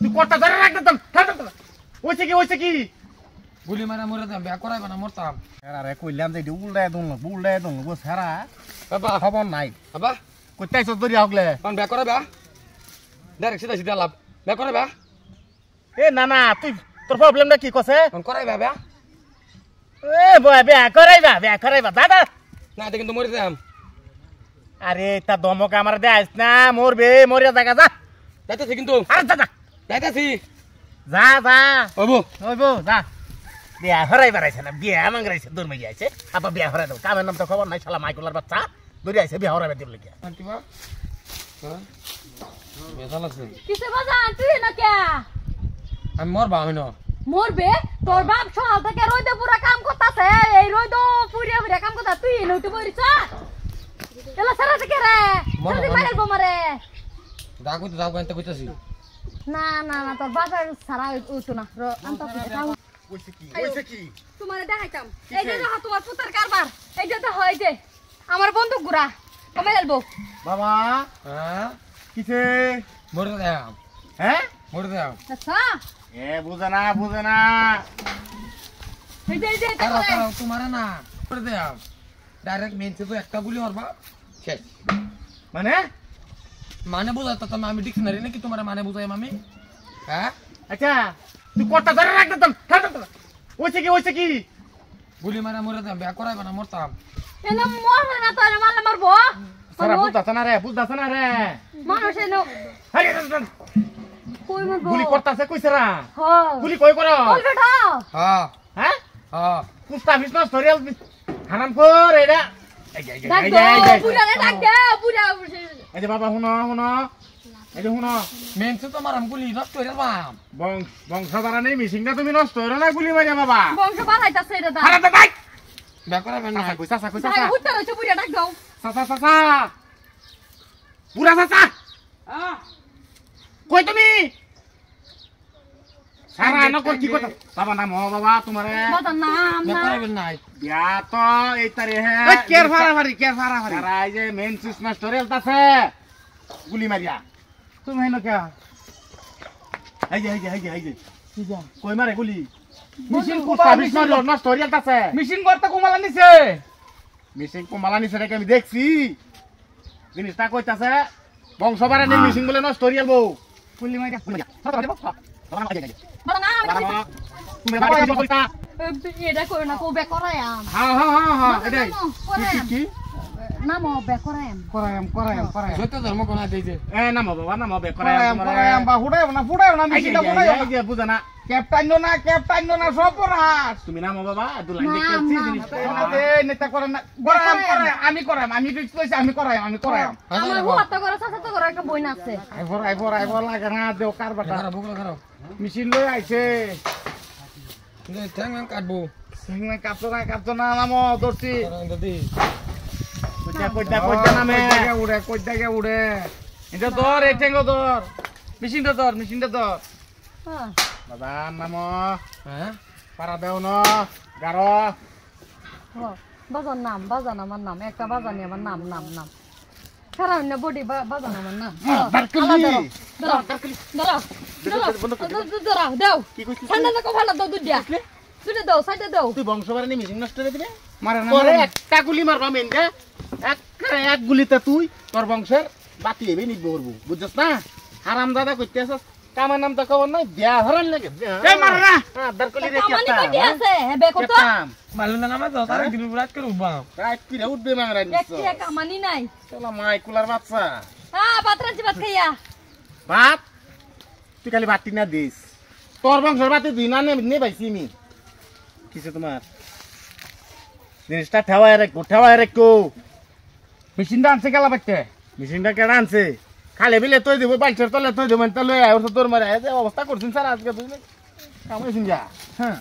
তুই কটা ধরে রাখ না ওইছে কি গুলি মারা মরে যাম বিয়া করাইবা না মরতাম আরে কইলাম যে উল্টায় দন গো সারা বাবা খবর নাই বাবা কইতাইছ দরি আগলে কোন বিয়া করাইবা ডাইরেক্ট সিধা সিধা লাভ বিয়া করাইবা এ না তুই তোর প্রবলেমটা কি কছে কোন করাইবা বিয়া এ বিয়া করাইবা দাদা না দেখি কিন্তু মরে যাম আরে তা দমক আমার দেয়াইস না মরবে মরিয়া জায়গা যা যাইতেছি কিন্তু আরে যা যাইতেছি যা ওবো যা বিয়া হরাই বাড়াইছে না বিয়া মাংরাইছে দূর মেয়ে আইছে আপা বিয়া হরাই দাও কামের নাম তো খবর নাই শালা মাইকুলার বাচ্চা দূরে আইছে বিয়া হরাই দিল কি কিবা বেজাল আছে কিসে বাজান তুই না কে আমি মরবা আমি না মরবে তোর বাপ সকাল থেকে রইদে পুরা কাম করতাছে এই রইদ পুরিয়া কাম করতা তুই নইতে বইরিছ এলা সারা থেকে রে জলদি মারবো মারে দাগু তো দাগু আনতে কইতাছি না তোর বাজার সারা উঠো না আনতা খাও কইছে কি তোমারে দেখাইতাম এই যে দেখো তোমার পুতার কারবার এই যে দেখো এই যে আমার বন্দুক গুড়া কমে গেলবো বাবা হ্যাঁ কিসে মরে যাম হ্যাঁ মরে যাম আচ্ছা এ বুঝে না এই যে তারা তোমারে না মরে যাম ডাইরেক্ট মেনছে তো একটা গুলি মারবা শেষ মানে মানে বুঝাতা তো আমি ডিকশনারি নাকি তোমার মানে বুঝাই আমি হ্যাঁ আচ্ছা তুই কটা ধরে রাখ না ওইছে কি গুলি মারা মরে যাম বিয়া করাইবা না মরতাম এনা মরবে না তোরে মারলে মারবো সারা বুঝতাছ না রে মানুষ এনো হাই কই মারবো গুলি করতাছে কইছরা হ্যাঁ গুলি কই করো বল বেটা হ্যাঁ হ্যাঁ হ্যাঁ কুস্তা বিষ্ণু সরিয়াল হারাম কর এটা ডাক দে বুড়া ডাক দে বুড়া এই যে বাবা শুনো এই যে শুনো মেনছে তো মারাম গুলি নষ্ট হয়ে যাবাম বংশধারা নেই মিশিংটা তুমি নষ্ট হইরো না গুলি মারিয়া বাবা বংশ বাড়াইতাছে এটা দা হারাম তো ভাই বিয়া করাইবা না চাচা আরে হুত্তা রইছে বুড়া ডাক দাও চাচা বুড়া চাচা কই তুমি সারা নকর কি কথা বাবা নাম বাবা তোমারে বাজার নাম বিয়া না করাইবেন নাই বিয়া তো এই তারিখে কেয়ার ফারাফারি সারা এই যে মেন সুইচ নষ্ট হইতাছে গুলি মারিয়া তুমি হেন কে এই যে কই মারে গুলি মিশিং কুস্তা বিষ্ণু নষ্ট হইতাছে মেশিন করতে কুমালা নিছে মিশিং কুমালা নিছে রে আমি দেখছি জিনিসটা কইতাছে বংশবারে নেই মিশিং বলে নষ্ট হইয়ালবো গুলি মারিয়া বাজার নাম তুমি বাড়ি যাও কইতা এটা কই না কো বে করায়াম হ্যাঁ এটাই কি নামো বে করায়াম সত্য ধর্ম কোনা দিতে এ নাম বাবা নাম বে করায়াম বা ফুড়াইও না মেশিনটা ফুড়াইও বুঝা না ক্যাপ্টেন না সব পড়াস তুমি নাম বাবা দু লাইন দেখতেছি জিনিসটা নেতা করে না আমি করাম আমি ফিক্স কইছি আমি করাম আমার হুয়াত করে সাথে তো করে একটা বই না আছে আইবর লাগে না দেও কারবাটা খারাপ মেশিন লই আইছে ঠ্যাং কাটবো সিংনা কাপতো না নাম দর্শি দাদি কইটা নামে কইটাকে উড়ে এটা ধর এই ঠেঙ্গো ধর মেশিনটা ধর হ্যাঁ বাবা নাম হ্যাঁ পারা দেও ন গারো বাজার নাম আমার নাম একটা বাজানি আমার নাম খারাপ না বডি বাজান আমার নাম দাও কি কইছিস ঠান্ডা দেখো ভালো দাও দুইটা দাও সাইডে দাও তুই বংশবারে নি মিশিং নষ্ট করে দিবে মারে না তোরে একটা গুলি মারবা মেনকে এক গুলিতে তুই তোর বংশের বাতি হইবে নিব করব বুঝছস না হারামজাদা কইতেছস কামার নাম তো খবর নাই বিয়া হরান লাগে এই মার না হ্যাঁ দরকলি রে কামানি কইতে আছে হে কত মালুন না নামা তো তার দিন রাত করে উঠবা রাত কি রে উঠবে মাংরা নিছ একটা কামানি নাই চলা মাই কুলার বাচ্চা হ্যাঁ বাতরাজি ভাত খাইয়া ভাত তুই খালি বাতি না দিস তোর বংশের বাতি দুই না নে পাইছি আমি কিছে তোমার জিনিসটা ঠেওয়ায় রাখো মেশিনটা আনছে গেলা বাইতে মেশিনটা কেডা আনছে খালে বিলে তুই দেবো বালছের তলে তুই দেবো তো লই আয় তোর মারে অবস্থা করছিস স্যার আজকে তুই কামাইছিস যা হ্যাঁ